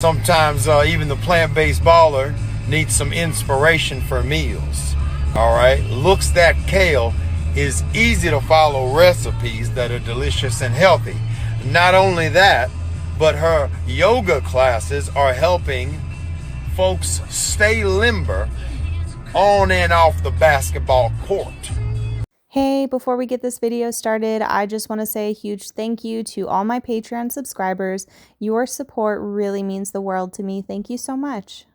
Sometimes even the plant-based baller needs some inspiration for meals. All right, Looksthatkale is easy to follow recipes that are delicious and healthy. Not only that, but her yoga classes are helping folks stay limber on and off the basketball court. Hey, before we get this video started, I just want to say a huge thank you to all my Patreon subscribers. Your support really means the world to me. Thank you so much.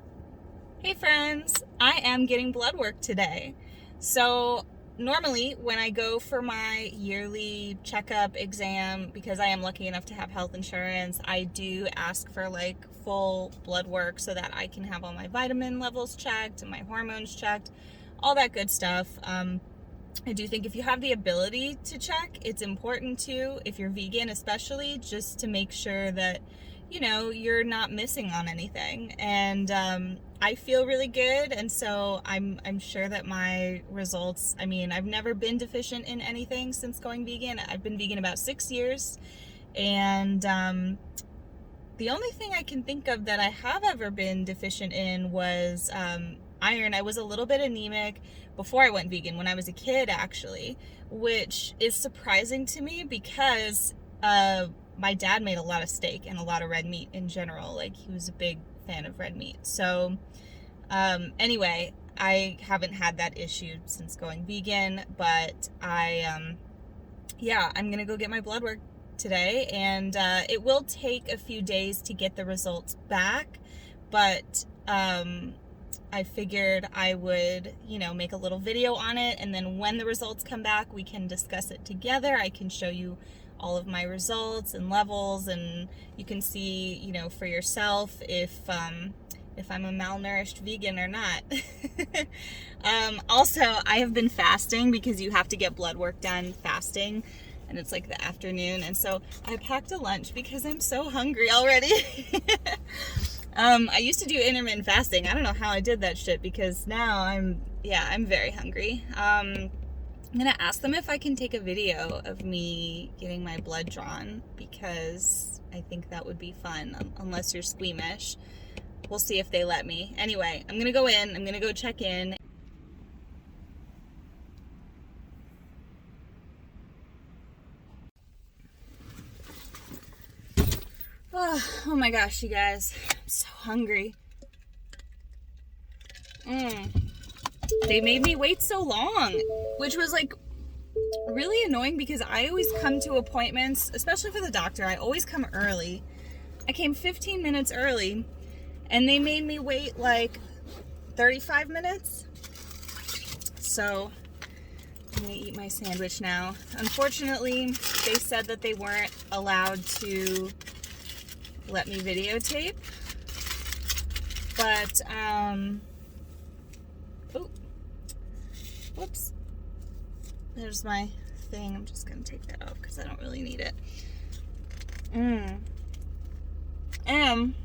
Hey friends, I am getting blood work today. So normally when I go for my yearly checkup exam, because I am lucky enough to have health insurance, I do ask for like full blood work so that I can have all my vitamin levels checked and my hormones checked, all that good stuff. I do think if you have the ability to check, it's important to, if you're vegan especially, just to make sure that, you know, you're not missing on anything. And I feel really good, and so I'm sure that my results, I mean, I've never been deficient in anything since going vegan. I've been vegan about 6 years, and the only thing I can think of that I have ever been deficient in was iron. I was a little bit anemic before I went vegan, when I was a kid actually, which is surprising to me because my dad made a lot of steak and a lot of red meat in general. Like, he was a big fan of red meat. So anyway, I haven't had that issue since going vegan, but I'm gonna go get my blood work today, and it will take a few days to get the results back, but I figured I would, you know, make a little video on it, and then when the results come back, we can discuss it together. I can show you all of my results and levels, and you can see, you know, for yourself if I'm a malnourished vegan or not. Also, I have been fasting because you have to get blood work done fasting, and it's like the afternoon, and so I packed a lunch because I'm so hungry already. I used to do intermittent fasting. I don't know how I did that shit, because now I'm very hungry. I'm gonna ask them if I can take a video of me getting my blood drawn, because I think that would be fun, unless you're squeamish. We'll see if they let me. Anyway, I'm gonna go in, I'm gonna go check in. Oh my gosh, you guys, I'm so hungry. They made me wait so long, which was like really annoying, because I always come to appointments, especially for the doctor, I always come early. I came 15 minutes early, and they made me wait like 35 minutes. So I'm gonna eat my sandwich now. Unfortunately, they said that they weren't allowed to let me videotape, but oh, whoops, there's my thing. I'm just gonna take that off because I don't really need it. And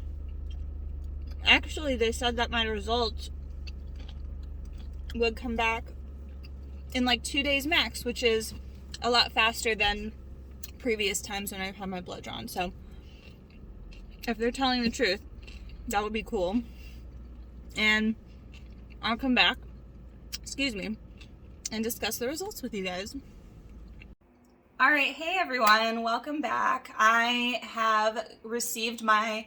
actually, they said that my results would come back in like 2 days max, which is a lot faster than previous times when I've had my blood drawn. So if they're telling the truth, that would be cool. And I'll come back, and discuss the results with you guys. All right, hey everyone, welcome back. I have received my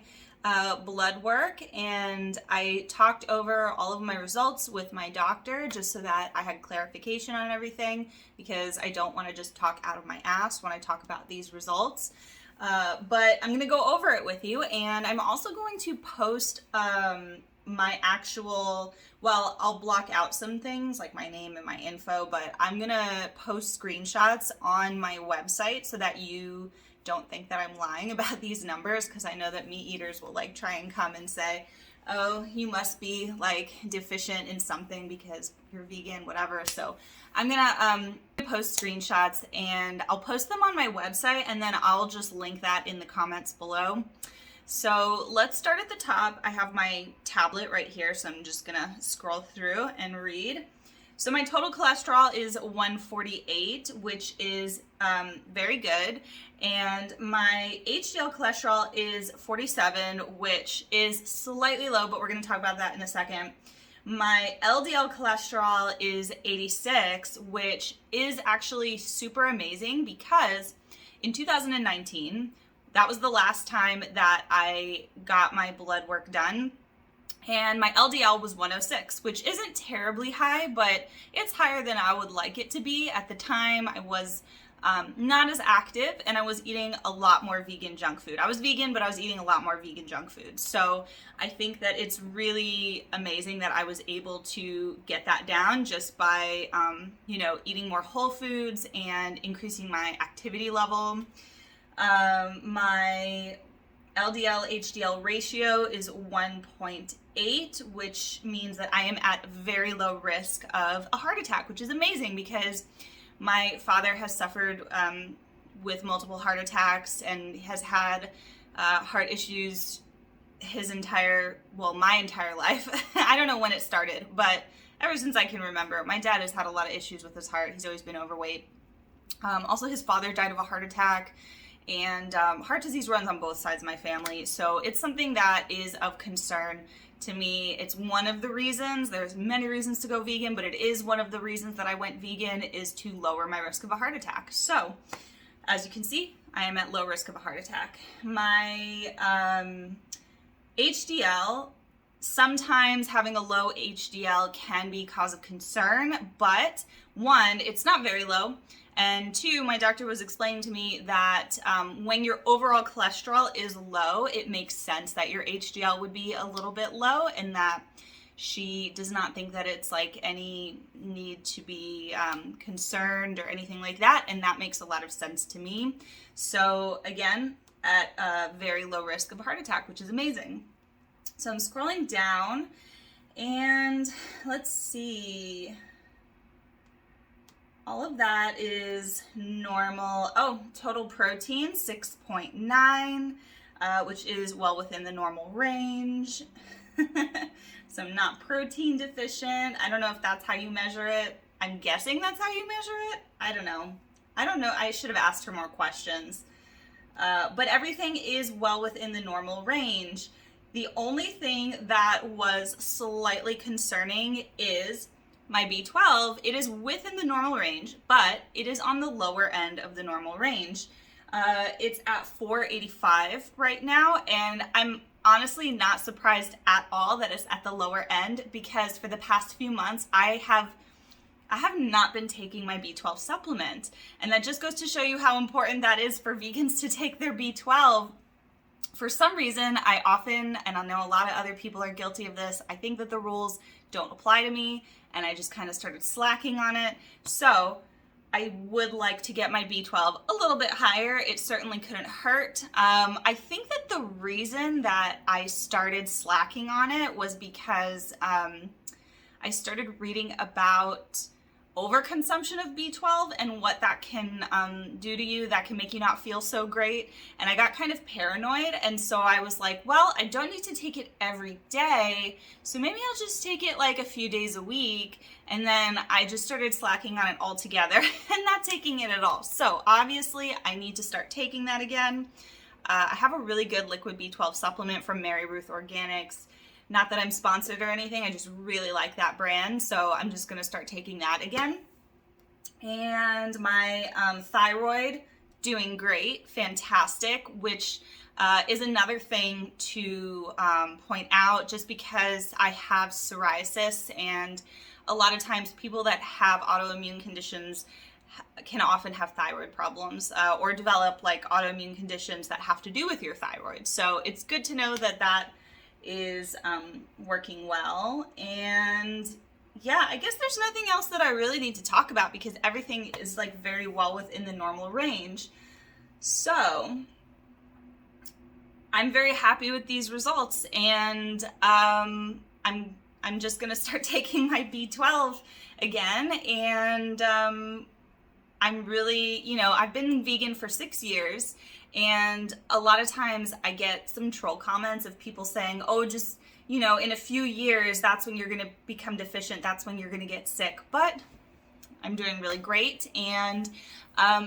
blood work, and I talked over all of my results with my doctor just so that I had clarification on everything, because I don't want to just talk out of my ass when I talk about these results. But I'm going to go over it with you, and I'm also going to post my actual, well, I'll block out some things like my name and my info, but I'm going to post screenshots on my website so that you don't think that I'm lying about these numbers, because I know that meat eaters will like try and come and say, oh, you must be like deficient in something because you're vegan, whatever. So I'm gonna post screenshots, and I'll post them on my website, and then I'll just link that in the comments below. So let's start at the top. I have my tablet right here, so I'm just gonna scroll through and read. So my total cholesterol is 148, which is very good. And my HDL cholesterol is 47, which is slightly low, but we're going to talk about that in a second. My LDL cholesterol is 86, which is actually super amazing because in 2019, that was the last time that I got my blood work done. And my LDL was 106, which isn't terribly high, but it's higher than I would like it to be. At the time, I was not as active, and I was eating a lot more vegan junk food. I was vegan, but I was eating a lot more vegan junk food. So I think that it's really amazing that I was able to get that down just by, eating more whole foods and increasing my activity level. My Ldl Hdl ratio is 1.8, which means that I am at very low risk of a heart attack, which is amazing because my father has suffered with multiple heart attacks and has had heart issues my entire life. I don't know when it started, but ever since I can remember. My dad has had a lot of issues with his heart. He's always been overweight. Also, his father died of a heart attack. And heart disease runs on both sides of my family, so it's something that is of concern to me. It's one of the reasons, there's many reasons to go vegan, but it is one of the reasons that I went vegan is to lower my risk of a heart attack. So, as you can see, I am at low risk of a heart attack. My HDL, sometimes having a low HDL can be cause of concern, but one, it's not very low. And two, my doctor was explaining to me that when your overall cholesterol is low, it makes sense that your HDL would be a little bit low, and that she does not think that it's like any need to be concerned or anything like that. And that makes a lot of sense to me. So again, at a very low risk of a heart attack, which is amazing. So I'm scrolling down and let's see. All of that is normal. Oh, total protein, 6.9, which is well within the normal range. So I'm not protein deficient. I don't know if that's how you measure it. I'm guessing that's how you measure it. I don't know. I should have asked her more questions. But everything is well within the normal range. The only thing that was slightly concerning is my B12. It is within the normal range, but it is on the lower end of the normal range. It's at 485 right now, and I'm honestly not surprised at all that it's at the lower end because for the past few months I have not been taking my B12 supplement, and that just goes to show you how important that is for vegans to take their B12. For some reason, I often, and I know a lot of other people are guilty of this, I think that the rules don't apply to me, and I just kind of started slacking on it. So I would like to get my B12 a little bit higher. It certainly couldn't hurt. I think that the reason that I started slacking on it was because I started reading about overconsumption of B12 and what that can do to you, that can make you not feel so great. And I got kind of paranoid, and so I was like, well, I don't need to take it every day, so maybe I'll just take it like a few days a week. And then I just started slacking on it altogether and not taking it at all. So obviously I need to start taking that again. I have a really good liquid B12 supplement from Mary Ruth Organics. Not that I'm sponsored or anything, I just really like that brand, so I'm just gonna start taking that again. And my thyroid, doing great, fantastic, which is another thing to point out, just because I have psoriasis, and a lot of times people that have autoimmune conditions can often have thyroid problems or develop like autoimmune conditions that have to do with your thyroid. So it's good to know that that is working well. And yeah, I guess there's nothing else that I really need to talk about because everything is like very well within the normal range. So I'm very happy with these results, and I'm just gonna start taking my B12 again. And I'm really, I've been vegan for 6 years, And a lot of times I get some troll comments of people saying, oh, just, you know, in a few years, that's when you're going to become deficient. That's when you're going to get sick. But I'm doing really great. And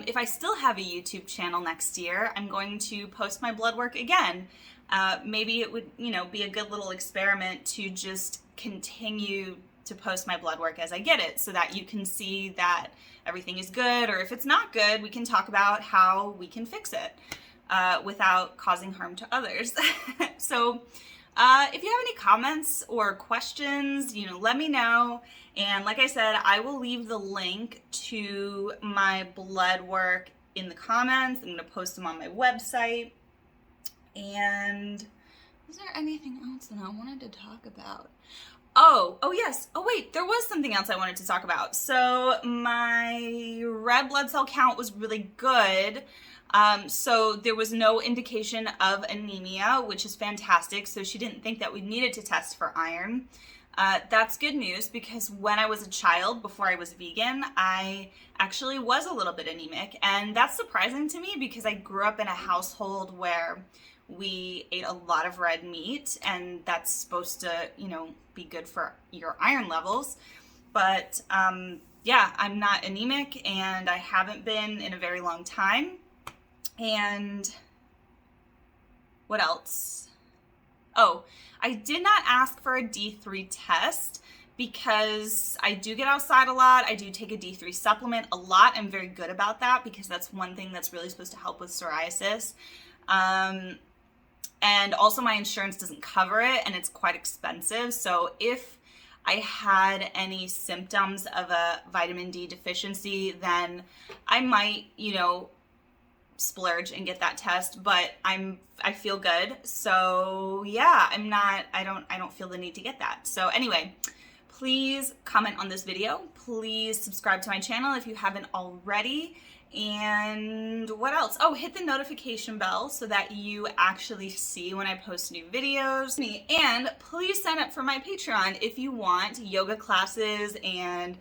if I still have a YouTube channel next year, I'm going to post my blood work again. Maybe it would, you know, be a good little experiment to just continue to post my blood work as I get it, so that you can see that everything is good, or if it's not good, we can talk about how we can fix it without causing harm to others. So if you have any comments or questions, you know, let me know. And like I said, I will leave the link to my blood work in the comments. I'm going to post them on my website. And is there anything else that I wanted to talk about? Oh yes. Oh wait, there was something else I wanted to talk about. So my red blood cell count was really good. So there was no indication of anemia, which is fantastic. So she didn't think that we needed to test for iron. That's good news, because when I was a child, before I was vegan, I actually was a little bit anemic. And that's surprising to me, because I grew up in a household where we ate a lot of red meat, and that's supposed to, you know, be good for your iron levels. But yeah, I'm not anemic, and I haven't been in a very long time. And what else? Oh, I did not ask for a D3 test because I do get outside a lot. I do take a D3 supplement a lot. I'm very good about that, because that's one thing that's really supposed to help with psoriasis. And also my insurance doesn't cover it, and it's quite expensive. So if I had any symptoms of a vitamin D deficiency, then I might, you know, splurge and get that test, but I feel good. So yeah, I don't feel the need to get that. So anyway, please comment on this video. Please subscribe to my channel if you haven't already. And what else? Oh, hit the notification bell so that you actually see when I post new videos. And please sign up for my Patreon if you want yoga classes and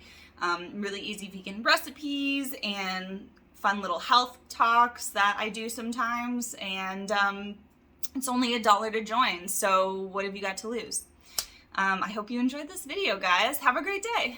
really easy vegan recipes and fun little health talks that I do sometimes. And it's only $1 to join, so what have you got to lose? I hope you enjoyed this video, guys. Have a great day.